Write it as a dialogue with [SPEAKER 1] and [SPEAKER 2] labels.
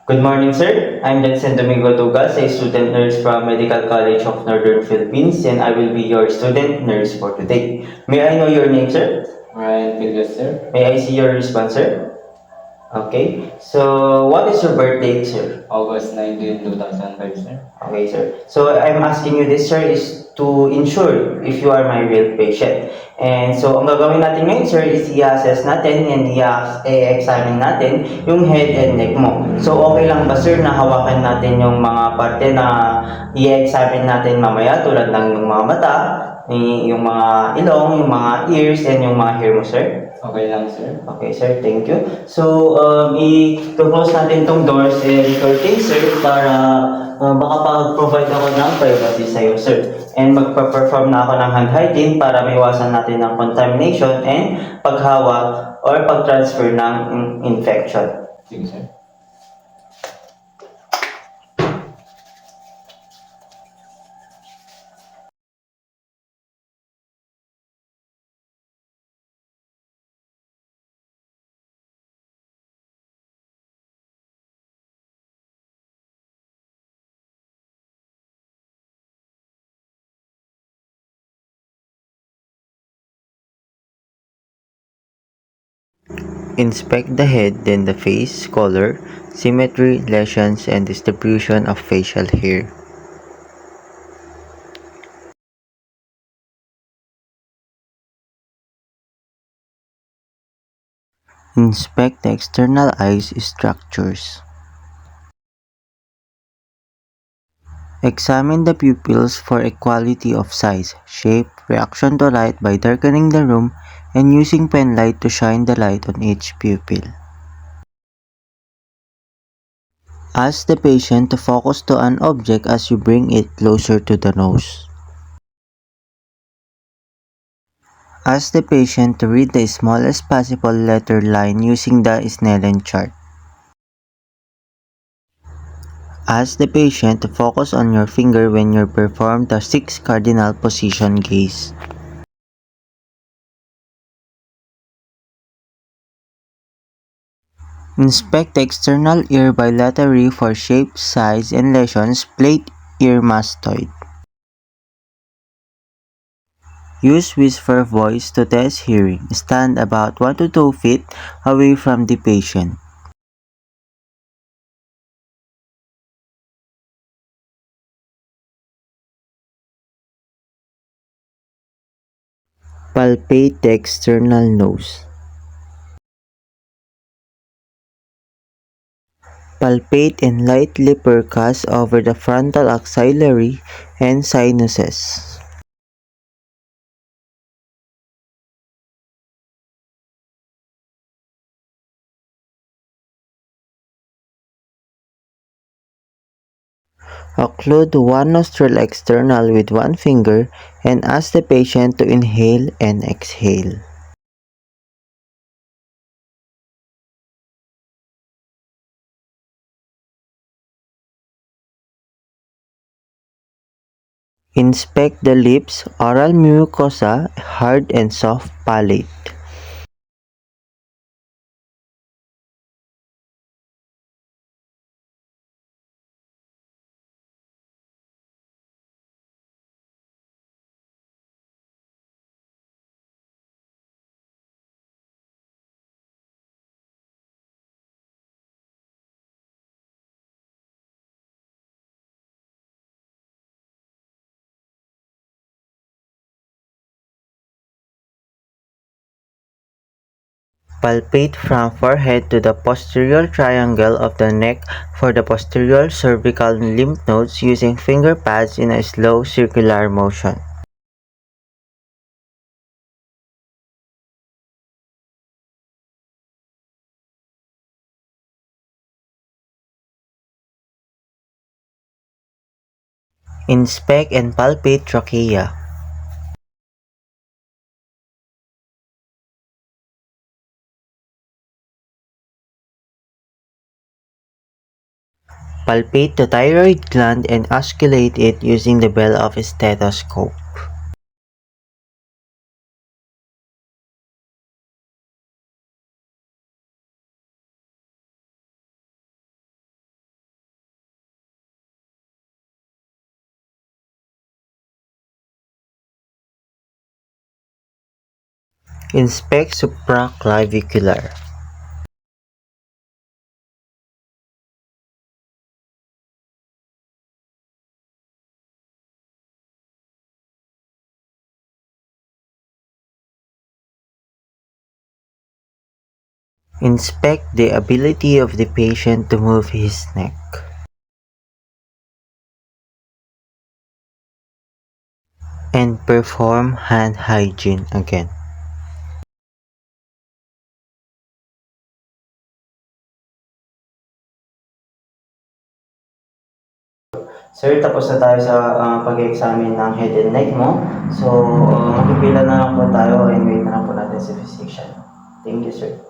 [SPEAKER 1] Good morning, sir. I'm Jensen Domingo Dugas, a student nurse from Medical College of Northern Philippines, and I will be your student nurse for today. May I know your name, sir?
[SPEAKER 2] Ryan Villas, sir.
[SPEAKER 1] May I see your response, sir? Okay. So, what is your birth date, sir?
[SPEAKER 2] August 19, 2005, sir.
[SPEAKER 1] Okay, sir. So, I'm asking you this, sir, is to ensure if you are my real patient. And so, ang gagawin natin ngayon, sir, is i-assess natin and i-examine natin yung head and neck mo. So, okay lang ba, sir, na hawakan natin yung mga parte na i-examine natin mamaya tulad ng yung mga mata, yung mga ilong, yung mga ears, and yung mga hair mo, sir?
[SPEAKER 2] Okay lang, sir.
[SPEAKER 1] Okay, sir. Thank you. So, i-close natin tong doors and curtains, sir, para makapag-provide ako ng privacy sa'yo, sir. And magpa-perform na ako ng hand hygiene para maiwasan natin ng contamination and paghawa or pag-transfer ng infection.
[SPEAKER 2] Sige, sir.
[SPEAKER 3] Inspect the head, then the face, color, symmetry, lesions, and distribution of facial hair. Inspect the external eyes structures. Examine the pupils for equality of size, shape, reaction to light by darkening the room and using pen light to shine the light on each pupil. Ask the patient to focus to an object as you bring it closer to the nose. Ask the patient to read the smallest possible letter line using the Snellen chart. Ask the patient to focus on your finger when you perform the 6 cardinal position gaze. Inspect the external ear bilaterally for shape, size, and lesions. Plate ear mastoid. Use whisper voice to test hearing. Stand about 1 to 2 feet away from the patient. Palpate the external nose. Palpate and lightly percuss over the frontal axillary and sinuses. Occlude one nostril external with one finger and ask the patient to inhale and exhale. Inspect the lips, oral mucosa, hard and soft palate. Palpate from forehead to the posterior triangle of the neck for the posterior cervical lymph nodes using finger pads in a slow circular motion. Inspect and palpate trachea. Palpate the thyroid gland and osculate it using the bell of a stethoscope. Inspect supraclavicular. Inspect the ability of the patient to move his neck. And perform hand hygiene again.
[SPEAKER 1] Sir, tapos na tayo sa pag-examine ng head and neck mo. So, magpipila na lang po tayo and wait na lang po natin si physician. Thank you, sir.